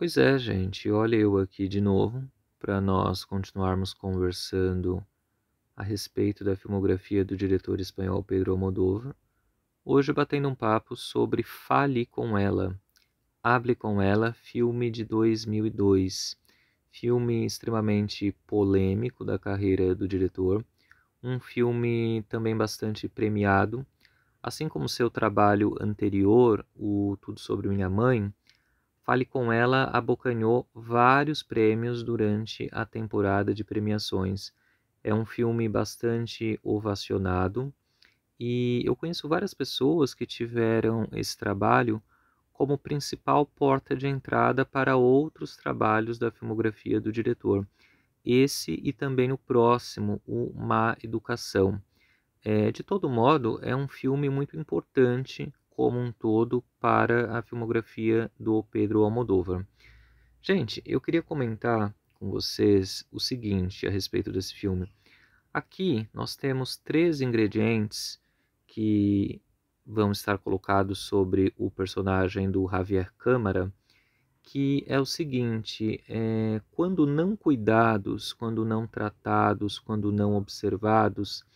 Pois é, gente, olha eu aqui de novo para nós continuarmos conversando a respeito da filmografia do diretor espanhol Pedro Almodóvar. Hoje batendo um papo sobre Fale com Ela, Hable com Ela, filme de 2002. Filme extremamente polêmico da carreira do diretor, um filme também bastante premiado, assim como seu trabalho anterior, o Tudo Sobre Minha Mãe. Fale com Ela abocanhou vários prêmios durante a temporada de premiações. É um filme bastante ovacionado e eu conheço várias pessoas que tiveram esse trabalho como principal porta de entrada para outros trabalhos da filmografia do diretor. Esse e também o próximo, o Má Educação. De todo modo, é um filme muito importante como um todo para a filmografia do Pedro Almodóvar. Gente, eu queria comentar com vocês o seguinte a respeito desse filme. Aqui nós temos três ingredientes que vão estar colocados sobre o personagem do Javier Câmara, que é o seguinte: quando não cuidados, quando não tratados, quando não observados,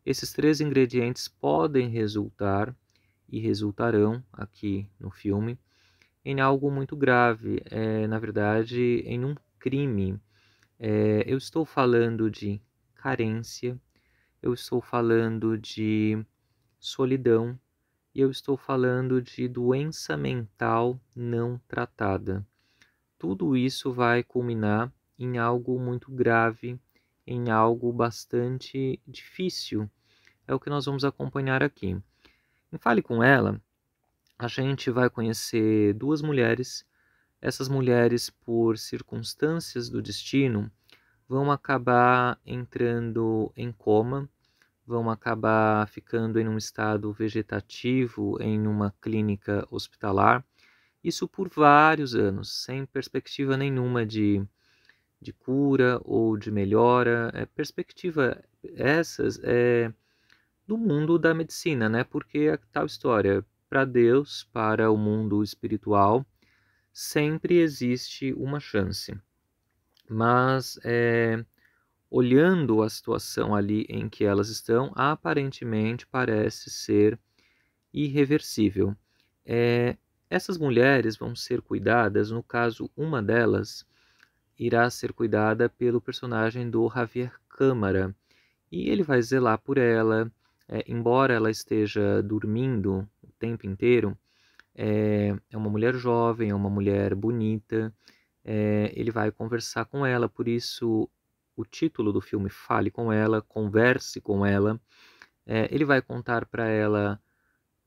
esses três ingredientes podem resultar e resultarão aqui no filme em algo muito grave, na verdade, em um crime. Eu estou falando de carência, eu estou falando de solidão e eu estou falando de doença mental não tratada. Tudo isso vai culminar em algo muito grave, em algo bastante difícil. É o que nós vamos acompanhar aqui. Em Fale com Ela, a gente vai conhecer duas mulheres. Essas mulheres, por circunstâncias do destino, vão acabar entrando em coma, vão acabar ficando em um estado vegetativo em uma clínica hospitalar, isso por vários anos, sem perspectiva nenhuma de cura ou de melhora. Perspectiva essas do mundo da medicina, né? Porque é tal história, para Deus, para o mundo espiritual, sempre existe uma chance. Mas, olhando a situação ali em que elas estão, aparentemente parece ser irreversível. É, essas mulheres vão ser cuidadas, no caso, uma delas irá ser cuidada pelo personagem do Javier Câmara, e ele vai zelar por ela, embora ela esteja dormindo o tempo inteiro. É uma mulher jovem, é uma mulher bonita, ele vai conversar com ela, por isso o título do filme Fale com Ela, Converse com Ela. Ele vai contar para ela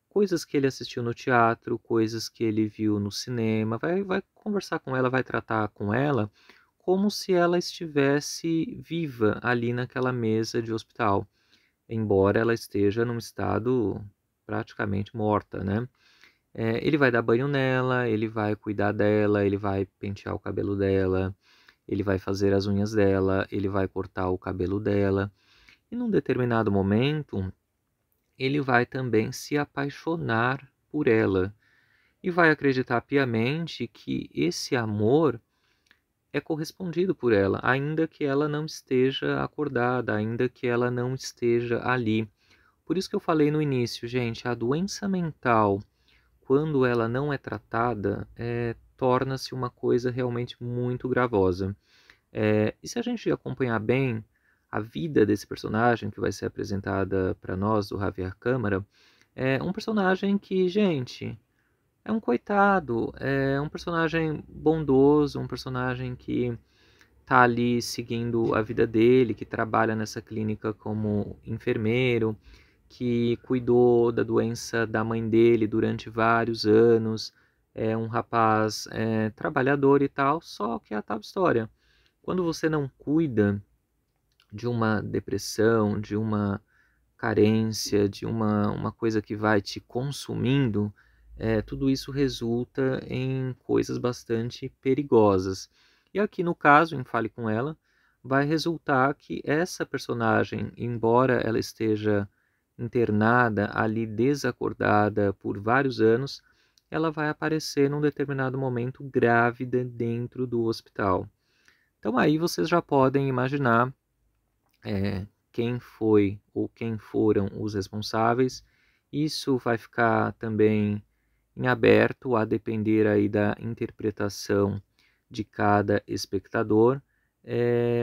coisas que ele assistiu no teatro, coisas que ele viu no cinema, vai conversar com ela, vai tratar com ela como se ela estivesse viva ali naquela mesa de hospital, embora ela esteja num estado praticamente morta, né? Ele vai dar banho nela, ele vai cuidar dela, ele vai pentear o cabelo dela, ele vai fazer as unhas dela, ele vai cortar o cabelo dela. E num determinado momento, ele vai também se apaixonar por ela e vai acreditar piamente que esse amor é correspondido por ela, ainda que ela não esteja acordada, ainda que ela não esteja ali. Por isso que eu falei no início, gente, a doença mental, quando ela não é tratada, torna-se uma coisa realmente muito gravosa. E se a gente acompanhar bem a vida desse personagem que vai ser apresentada para nós, do Javier Câmara, é um personagem que, gente, é um coitado, é um personagem bondoso, um personagem que tá ali seguindo a vida dele, que trabalha nessa clínica como enfermeiro, que cuidou da doença da mãe dele durante vários anos, é um rapaz trabalhador e tal, só que é a tal história. Quando você não cuida de uma depressão, de uma carência, de uma coisa que vai te consumindo, tudo isso resulta em coisas bastante perigosas. E aqui no caso, em Fale com Ela, vai resultar que essa personagem, embora ela esteja internada ali desacordada por vários anos, ela vai aparecer num determinado momento grávida dentro do hospital. Então aí vocês já podem imaginar quem foi ou quem foram os responsáveis. Isso vai ficar também em aberto a depender aí da interpretação de cada espectador,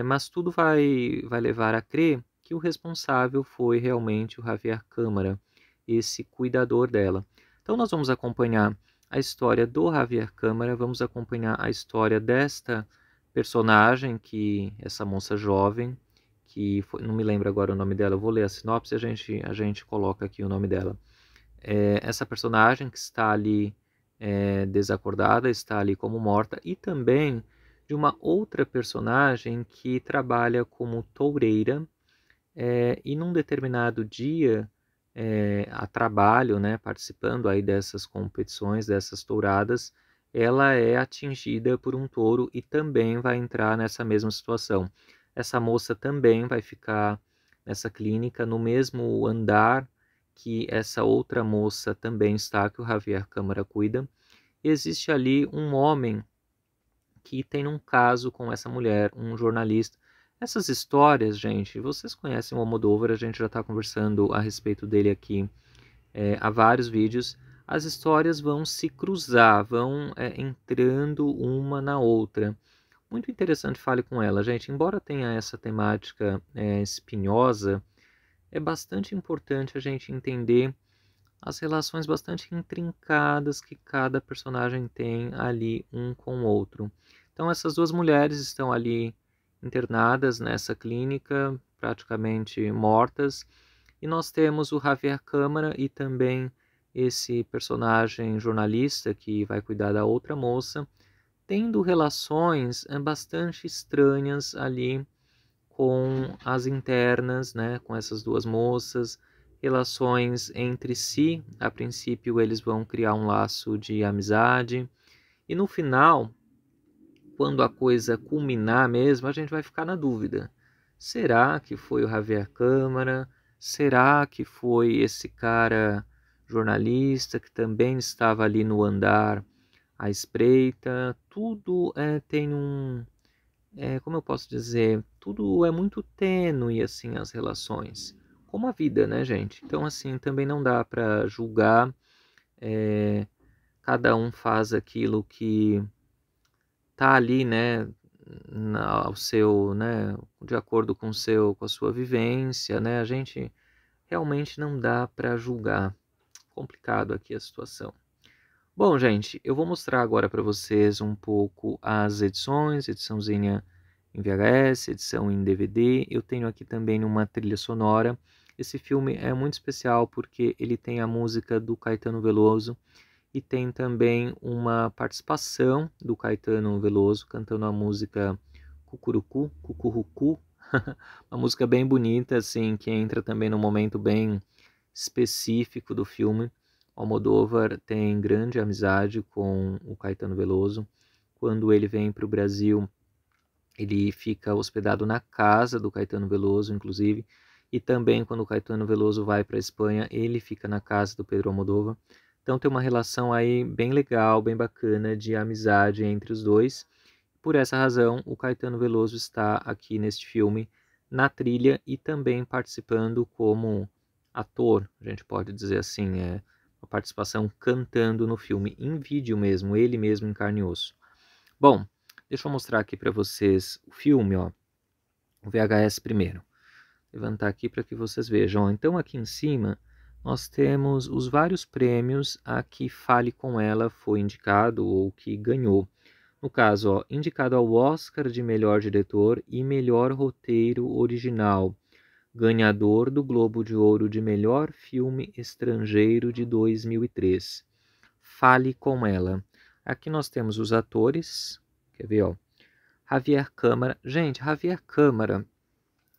mas tudo vai levar a crer que o responsável foi realmente o Javier Câmara, esse cuidador dela. Então nós vamos acompanhar a história do Javier Câmara, vamos acompanhar a história desta personagem, que essa moça jovem, que foi, não me lembro agora o nome dela, eu vou ler a sinopse e a gente coloca aqui o nome dela. Essa personagem que está ali desacordada, está ali como morta, e também de uma outra personagem que trabalha como toureira, e num determinado dia, a trabalho, né, participando aí dessas competições, dessas touradas, ela é atingida por um touro e também vai entrar nessa mesma situação. Essa moça também vai ficar nessa clínica, no mesmo andar que essa outra moça também está, que o Javier Câmara cuida. Existe ali um homem que tem um caso com essa mulher, um jornalista. Essas histórias, gente, vocês conhecem o Almodóvar, a gente já está conversando a respeito dele aqui há vários vídeos. As histórias vão se cruzar, vão entrando uma na outra. Muito interessante, fale com ela, gente. Embora tenha essa temática espinhosa, é bastante importante a gente entender as relações bastante intrincadas que cada personagem tem ali um com o outro. Então essas duas mulheres estão ali internadas nessa clínica, praticamente mortas, e nós temos o Javier Câmara e também esse personagem jornalista que vai cuidar da outra moça, tendo relações bastante estranhas ali com as internas, né, com essas duas moças, relações entre si. A princípio eles vão criar um laço de amizade e no final, quando a coisa culminar mesmo, a gente vai ficar na dúvida. Será que foi o Javier Câmara? Será que foi esse cara jornalista que também estava ali no andar à espreita? Tudo tem como eu posso dizer, tudo é muito tênue, assim, as relações. Como a vida, né, gente? Então, assim, também não dá para julgar. é, Cada um faz aquilo que tá ali, né, ao seu, né, de acordo com com a sua vivência, né? A gente realmente não dá para julgar. Complicado aqui a situação. Bom, gente, eu vou mostrar agora para vocês um pouco as edições, ediçãozinha em VHS, edição em DVD. Eu tenho aqui também uma trilha sonora. Esse filme é muito especial porque ele tem a música do Caetano Veloso e tem também uma participação do Caetano Veloso cantando a música Cucurucu, Cucurrucu, uma música bem bonita, assim, que entra também num momento bem específico do filme. O Almodóvar tem grande amizade com o Caetano Veloso. Quando ele vem para o Brasil, ele fica hospedado na casa do Caetano Veloso, inclusive, e também quando o Caetano Veloso vai para a Espanha, ele fica na casa do Pedro Almodóvar. Então tem uma relação aí bem legal, bem bacana de amizade entre os dois. Por essa razão, o Caetano Veloso está aqui neste filme, na trilha e também participando como ator, a gente pode dizer assim, uma participação cantando no filme, em vídeo mesmo, ele mesmo em carne e osso. Bom, deixa eu mostrar aqui para vocês o filme, ó, o VHS primeiro. Levantar aqui para que vocês vejam. Ó. Então aqui em cima nós temos os vários prêmios a que Fale com Ela foi indicado ou que ganhou. No caso, ó, indicado ao Oscar de melhor diretor e melhor roteiro original, ganhador do Globo de Ouro de melhor filme estrangeiro de 2003. Fale com Ela. Aqui nós temos os atores, quer ver, ó? Javier Câmara. Gente, Javier Câmara,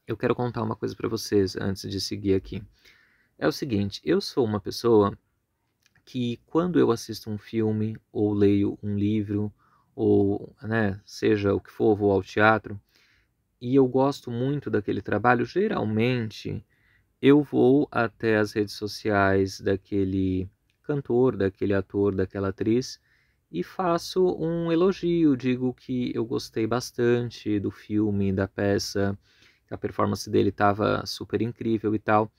eu quero contar uma coisa para vocês antes de seguir aqui. É o seguinte, eu sou uma pessoa que quando eu assisto um filme ou leio um livro ou, né, seja o que for, vou ao teatro e eu gosto muito daquele trabalho, geralmente eu vou até as redes sociais daquele cantor, daquele ator, daquela atriz, e faço um elogio, digo que eu gostei bastante do filme, da peça, que a performance dele estava super incrível e tal.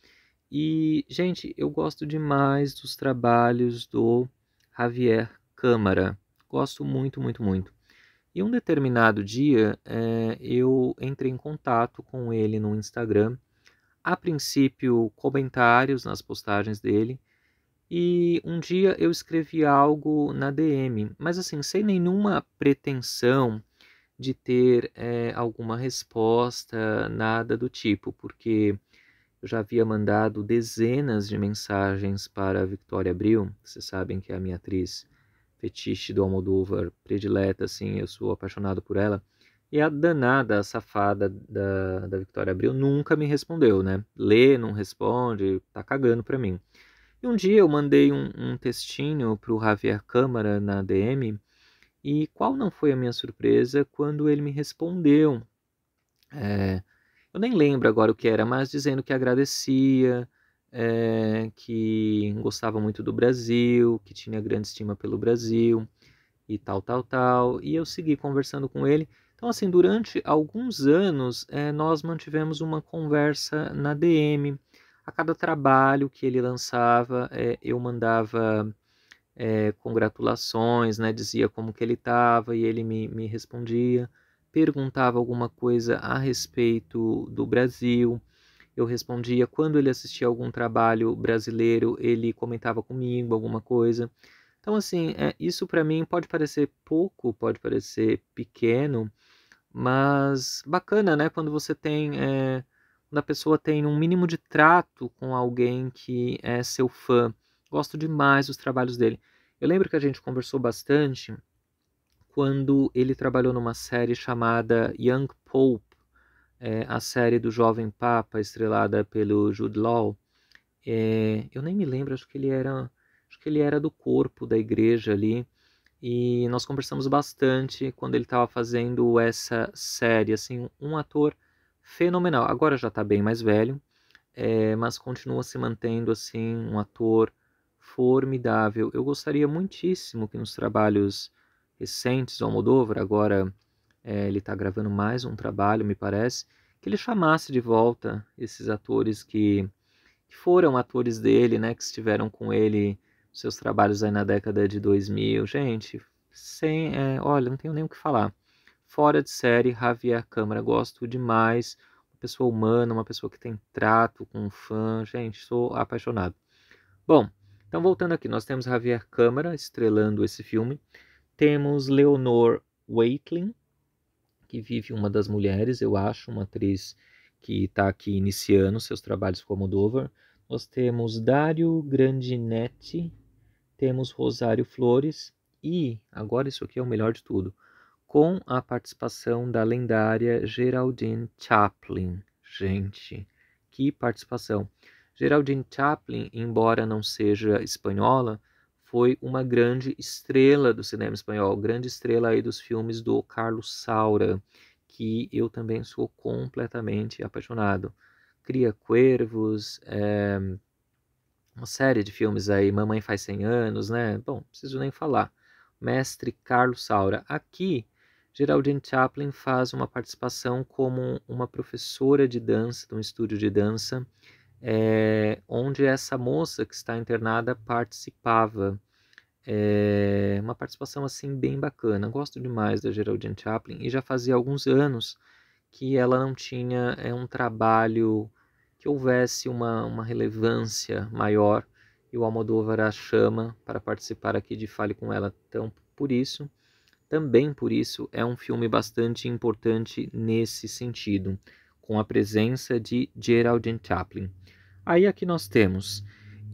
E, gente, eu gosto demais dos trabalhos do Javier Câmara. Gosto muito, muito, muito. E um determinado dia, eu entrei em contato com ele no Instagram. A princípio, comentários nas postagens dele. E um dia eu escrevi algo na DM, mas assim, sem nenhuma pretensão de ter alguma resposta, nada do tipo, porque eu já havia mandado dezenas de mensagens para a Victoria Abril. Vocês sabem que é a minha atriz fetiche do Almodóvar predileta, assim, eu sou apaixonado por ela. E a danada, a safada da Victoria Abril nunca me respondeu, né? Lê, não responde, tá cagando pra mim. E um dia eu mandei um textinho pro Javier Câmara na DM, e qual não foi a minha surpresa quando ele me respondeu. É, eu nem lembro agora o que era, mas dizendo que agradecia, que gostava muito do Brasil, que tinha grande estima pelo Brasil e tal, tal, tal. E eu segui conversando com ele. Então, assim, durante alguns anos, nós mantivemos uma conversa na DM. A cada trabalho que ele lançava, eu mandava congratulações, né? Dizia como que ele estava e ele me respondia. Perguntava alguma coisa a respeito do Brasil. Eu respondia. Quando ele assistia algum trabalho brasileiro, ele comentava comigo alguma coisa. Então, assim, isso para mim pode parecer pouco, pode parecer pequeno, mas bacana, né? Quando você tem, quando a pessoa tem um mínimo de trato com alguém que é seu fã. Gosto demais dos trabalhos dele. Eu lembro que a gente conversou bastante quando ele trabalhou numa série chamada Young Pope, a série do Jovem Papa, estrelada pelo Jude Law. Eu nem me lembro, acho que ele era do corpo da igreja ali. E nós conversamos bastante quando ele estava fazendo essa série, assim, um ator fenomenal. Agora já está bem mais velho, mas continua se mantendo assim um ator formidável. Eu gostaria muitíssimo que nos trabalhos recentes do Almodóvar, agora ele está gravando mais um trabalho, me parece, que ele chamasse de volta esses atores que foram atores dele, né, que estiveram com ele nos seus trabalhos aí na década de 2000. Gente, olha, não tenho nem o que falar. Fora de série, Javier Câmara, gosto demais. Uma pessoa humana, uma pessoa que tem trato com um fã. Gente, sou apaixonado. Bom, então voltando aqui, nós temos Javier Câmara estrelando esse filme. Temos Leonor Waitlin, que vive uma das mulheres, eu acho, uma atriz que está aqui iniciando seus trabalhos como Almodóvar. Nós temos Dario Grandinetti, temos Rosário Flores e, agora isso aqui é o melhor de tudo, com a participação da lendária Geraldine Chaplin. Gente, que participação! Geraldine Chaplin, embora não seja espanhola, foi uma grande estrela do cinema espanhol, grande estrela aí dos filmes do Carlos Saura, que eu também sou completamente apaixonado. Cria Cuervos, uma série de filmes aí, Mamãe Faz 100 Anos, né? Bom, não preciso nem falar. Mestre Carlos Saura. Aqui, Geraldine Chaplin faz uma participação como uma professora de dança, de um estúdio de dança, onde essa moça que está internada participava. Uma participação assim bem bacana. Gosto demais da Geraldine Chaplin e já fazia alguns anos que ela não tinha um trabalho que houvesse uma relevância maior, e o Almodóvar a chama para participar aqui de Fale com Ela. Então, também por isso, é um filme bastante importante nesse sentido, com a presença de Geraldine Chaplin. Aí aqui nós temos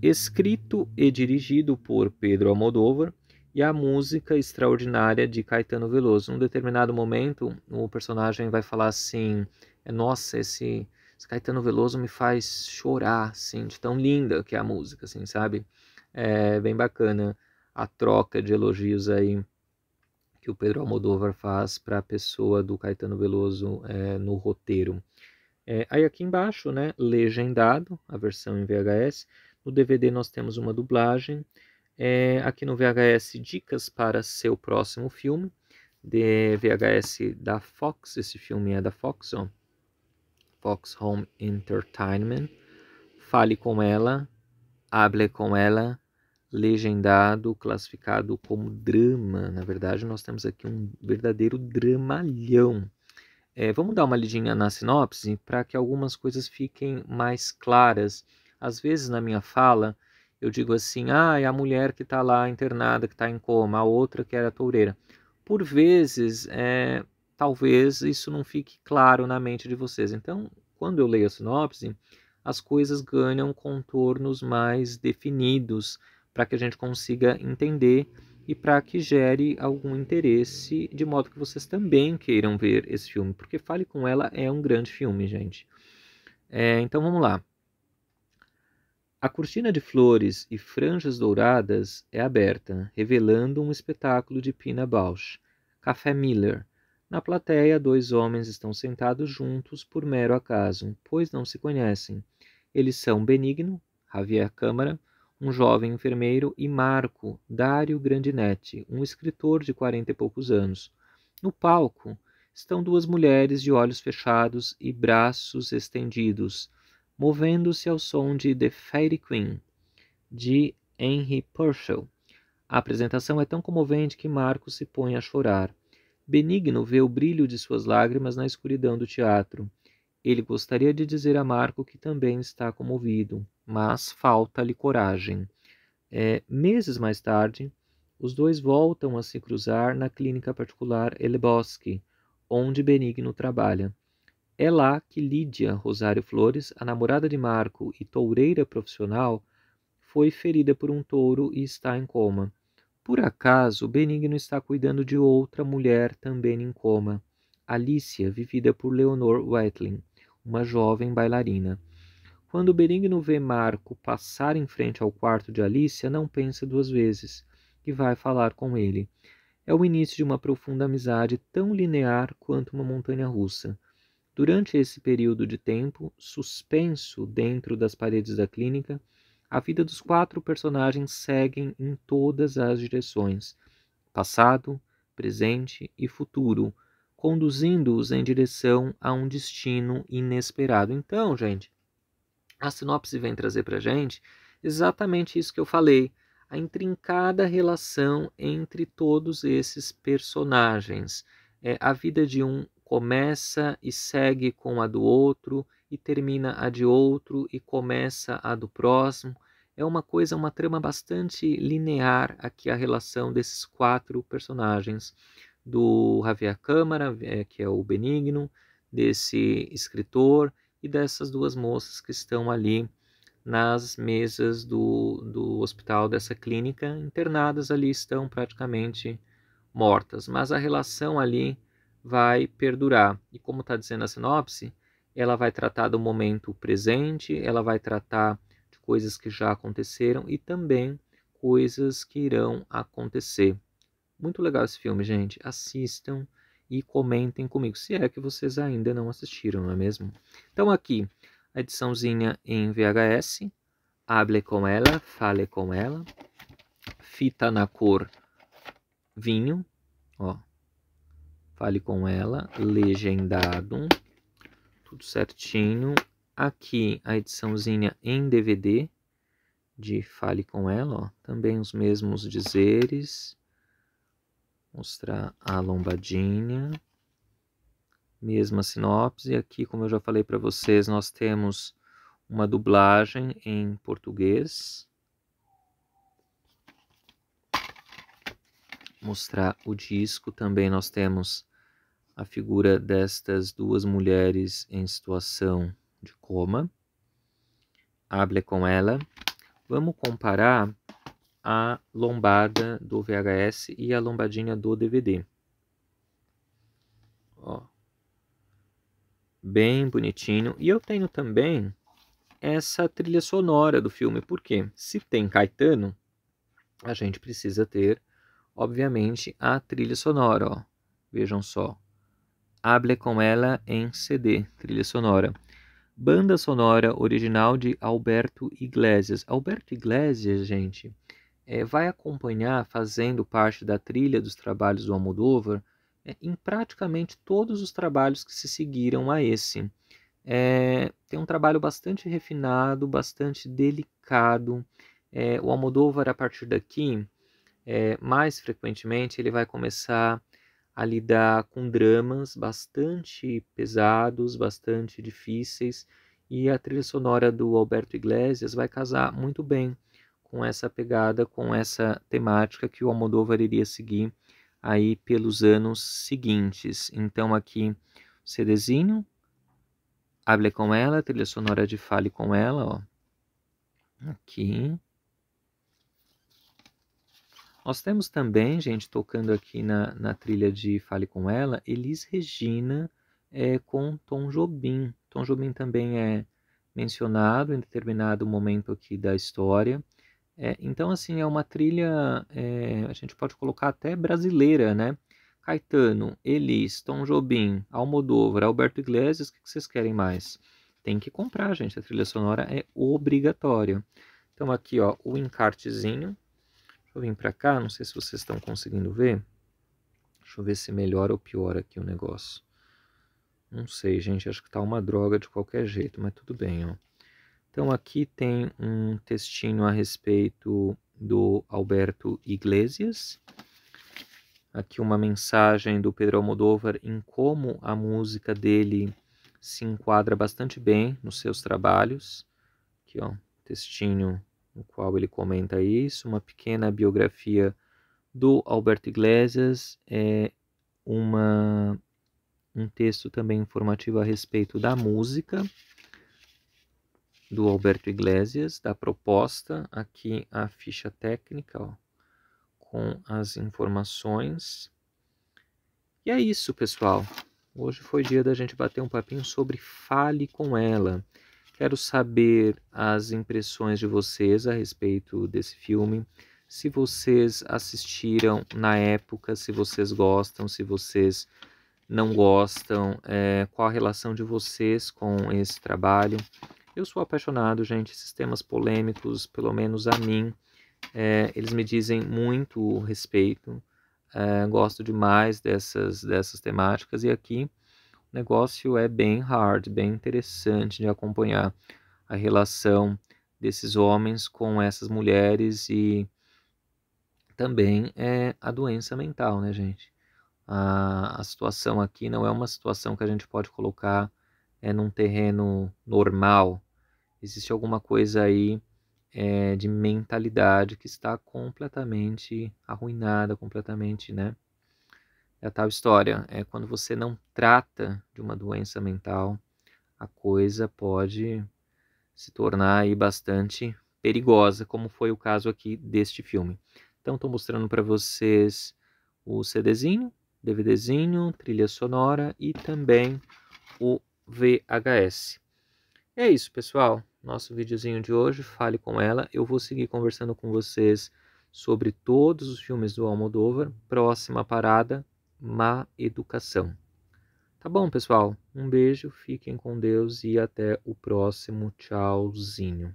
escrito e dirigido por Pedro Almodóvar e a música extraordinária de Caetano Veloso. Num determinado momento, o personagem vai falar assim: nossa, esse Caetano Veloso me faz chorar, assim, de tão linda que é a música, assim, sabe? É bem bacana a troca de elogios aí que o Pedro Almodóvar faz para a pessoa do Caetano Veloso no roteiro. Aí aqui embaixo, né, legendado, a versão em VHS. No DVD nós temos uma dublagem. Aqui no VHS, dicas para seu próximo filme, de VHS da Fox, esse filme é da Fox, ó. Fox Home Entertainment. Fale com ela, hable com ela, legendado, classificado como drama. Na verdade, nós temos aqui um verdadeiro dramalhão. Vamos dar uma lidinha na sinopse para que algumas coisas fiquem mais claras. Às vezes, na minha fala, eu digo assim, é a mulher que está lá internada, que está em coma, a outra que era toureira. Por vezes, talvez isso não fique claro na mente de vocês. Então, quando eu leio a sinopse, as coisas ganham contornos mais definidos para que a gente consiga entender e para que gere algum interesse, de modo que vocês também queiram ver esse filme, porque Fale com Ela é um grande filme, gente. Então vamos lá. A cortina de flores e franjas douradas é aberta, revelando um espetáculo de Pina Bausch, Café Miller. Na plateia, dois homens estão sentados juntos por mero acaso, pois não se conhecem. Eles são Benigno, Javier Câmara, um jovem enfermeiro, e Marco Dário Grandinetti, um escritor de 40 e poucos anos. No palco estão duas mulheres de olhos fechados e braços estendidos, movendo-se ao som de The Fairy Queen, de Henry Purcell. A apresentação é tão comovente que Marco se põe a chorar. Benigno vê o brilho de suas lágrimas na escuridão do teatro. Ele gostaria de dizer a Marco que também está comovido, mas falta-lhe coragem. Meses mais tarde, os dois voltam a se cruzar na clínica particular El Bosque, onde Benigno trabalha. É lá que Lídia Rosário Flores, a namorada de Marco e toureira profissional, foi ferida por um touro e está em coma. Por acaso, Benigno está cuidando de outra mulher também em coma, Alicia, vivida por Leonor Watling, uma jovem bailarina. Quando Benigno vê Marco passar em frente ao quarto de Alicia, não pensa duas vezes e vai falar com ele. É o início de uma profunda amizade tão linear quanto uma montanha-russa. Durante esse período de tempo, suspenso dentro das paredes da clínica, a vida dos quatro personagens segue em todas as direções, passado, presente e futuro, conduzindo-os em direção a um destino inesperado. Então, gente, a sinopse vem trazer para a gente exatamente isso que eu falei, a intrincada relação entre todos esses personagens. A vida de um começa e segue com a do outro, e termina a de outro, e começa a do próximo. É uma trama bastante linear aqui, a relação desses quatro personagens, do Javier Câmara, que é o Benigno, desse escritor, e dessas duas moças que estão ali nas mesas do hospital, dessa clínica, internadas ali, estão praticamente mortas. Mas a relação ali vai perdurar. E como está dizendo a sinopse, ela vai tratar do momento presente, ela vai tratar de coisas que já aconteceram e também coisas que irão acontecer. Muito legal esse filme, gente. Assistam e comentem comigo, se é que vocês ainda não assistiram, não é mesmo? Então aqui, a ediçãozinha em VHS, Hable com ela, fale com ela, fita na cor vinho, ó, fale com ela, legendado, tudo certinho. Aqui a ediçãozinha em DVD de Fale com ela, ó, também os mesmos dizeres. Mostrar a lombadinha, mesma sinopse. Aqui, como eu já falei para vocês, nós temos uma dublagem em português. Mostrar o disco, também nós temos a figura destas duas mulheres em situação de coma. Hable com ela. Vamos comparar a lombada do VHS e a lombadinha do DVD. Ó, bem bonitinho. E eu tenho também essa trilha sonora do filme, porque se tem Caetano, a gente precisa ter, obviamente, a trilha sonora. Ó. Vejam só. Hable com ela em CD, trilha sonora. Banda sonora original de Alberto Iglesias. Alberto Iglesias, gente, vai acompanhar, fazendo parte da trilha dos trabalhos do Almodóvar, em praticamente todos os trabalhos que se seguiram a esse. Tem um trabalho bastante refinado, bastante delicado. O Almodóvar, a partir daqui, mais frequentemente, ele vai começar a lidar com dramas bastante pesados, bastante difíceis, e a trilha sonora do Alberto Iglesias vai casar muito bem com essa pegada, com essa temática que o Almodóvar iria seguir aí pelos anos seguintes. Então aqui o CDzinho, Hable com ela, trilha sonora de Fale com ela, ó. Aqui. Nós temos também, gente, tocando aqui na trilha de Fale com ela, Elis Regina com Tom Jobim. Tom Jobim também é mencionado em determinado momento aqui da história. Então, assim, é uma trilha, a gente pode colocar até brasileira, né? Caetano, Elis, Tom Jobim, Almodóvar, Alberto Iglesias, o que vocês querem mais? Tem que comprar, gente, a trilha sonora é obrigatória. Então aqui, ó, o encartezinho. Deixa eu vir para cá, não sei se vocês estão conseguindo ver. Deixa eu ver se melhora ou piora aqui o negócio. Não sei, gente, acho que tá uma droga de qualquer jeito, mas tudo bem, ó. Então aqui tem um textinho a respeito do Alberto Iglesias. Aqui uma mensagem do Pedro Almodóvar em como a música dele se enquadra bastante bem nos seus trabalhos. Aqui, ó, textinho no qual ele comenta isso, uma pequena biografia do Alberto Iglesias, um texto também informativo a respeito da música do Alberto Iglesias, da proposta, aqui a ficha técnica, ó, com as informações. E é isso, pessoal. Hoje foi dia da gente bater um papinho sobre Fale com ela. Quero saber as impressões de vocês a respeito desse filme. Se vocês assistiram na época, se vocês gostam, se vocês não gostam, qual a relação de vocês com esse trabalho. Eu sou apaixonado, gente, esses temas polêmicos, pelo menos a mim, eles me dizem muito respeito. Gosto demais dessas temáticas, e aqui o negócio é bem hard, bem interessante de acompanhar a relação desses homens com essas mulheres e também a doença mental, né, gente? A situação aqui não é uma situação que a gente pode colocar num terreno normal. Existe alguma coisa aí de mentalidade que está completamente arruinada, completamente, né? É a tal história, quando você não trata de uma doença mental, a coisa pode se tornar aí bastante perigosa, como foi o caso aqui deste filme. Então estou mostrando para vocês o CDzinho, DVDzinho, trilha sonora e também o VHS. É isso, pessoal. Nosso videozinho de hoje, Fale com ela. Eu vou seguir conversando com vocês sobre todos os filmes do Almodóvar. Próxima parada, Má Educação. Tá bom, pessoal? Um beijo, fiquem com Deus e até o próximo. Tchauzinho.